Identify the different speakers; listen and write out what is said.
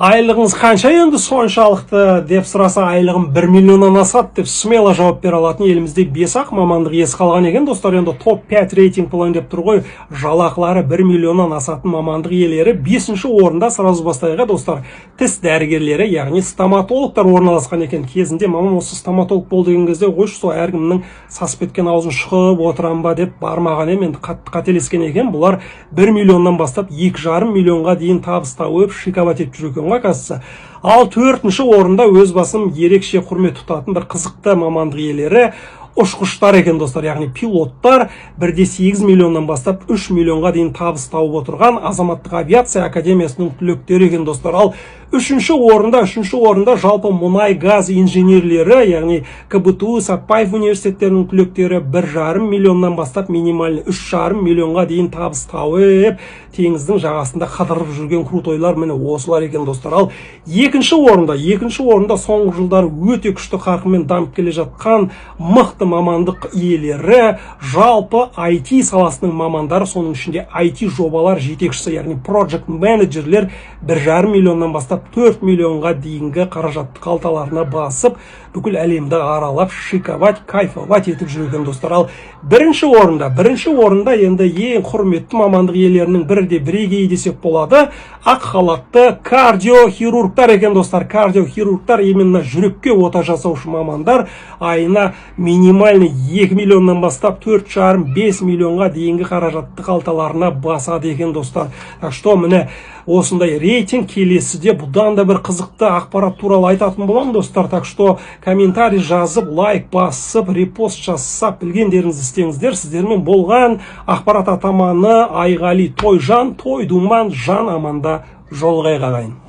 Speaker 1: Айлығыңыз қанша енді соншалықты деп сұраса, айлығым 1 миллионнан асады деп смело жауап бере алатын елімізде 5-ақ мамандық есі қалған екен. Достар, енді топ 5 рейтинг болайын деп тұр ғой. Жалақылары 1 миллионнан асатын мамандық иелері 5-ші орында. Сразу бастайық, достар. Тіс дәрігерлері, яғни стоматологтар орналасқан екен. Кезінде мамам осы стоматолог бол деген кезде, қойшы, сол әркімнің сасып кеткен аузын шығып отырам ба деп бармаған ем. Енді қателескен екен. Бұлар 1 миллионнан бастап 2,5 миллионға дейін табыс тауып шиковать етіп жүр екен. Ал 4-ші орында өз басым ерекше құрмет тұтатын бір қызықты мамандық иелері ұшқыштар екен, достар, яғни пилоттар 1,8 миллионнан бастап 3 миллионға дейін табыс тауып отырған азаматтық авиация академиясының түлектері екен, достар. Ал 3-ші орында жалпы мұнай газ инженерлері, яғни КБТУ, Сәтпаев университеттерінің түлектері 1,5 миллионнан бастап минимальный 3,5 миллионға дейін табыс тауып, теңіздің жағасында қыдырып жүрген крутойлар міне осылар екен, достар. Ал 2-ші орында соңғы жылдары өте күшті қарқынмен дамып келе жатқан мықты мамандық иелері, жалпы IT саласының мамандары, соның ішінде IT жобалар жетекшісі, яғни project менеджерлер 1,5 миллионнан бастап 4 миллионға дейінгі қаражатты қалталарына басып, бүкіл әлемді аралап, шиковать, кайфовать етіп жүрген, достар. Ал 1-ші орында енді ең құрметті мамандық иелерінің бірегейі десек болады, ақ халатты кардиохирургтар екен, достар. Кардиохирургтар именно жүрекке ота жасаушы мамандар, айына минимальный 2 миллионнан бастап 4,5-5 миллионға дейінгі қаражатты қалталарына басады екен, достар. Так что міне осындай рейтинг келесіде бұдан да бір қызықты ақпарат туралы айтатын боламын, достар. Так что комментарий жазып, лайк басып, репост жасап, білгендеріңізді істеңіздер. Сіздермен болған ақпарат атаманы Айғали Тойжан, той думан, жан аманда жолға ағайын.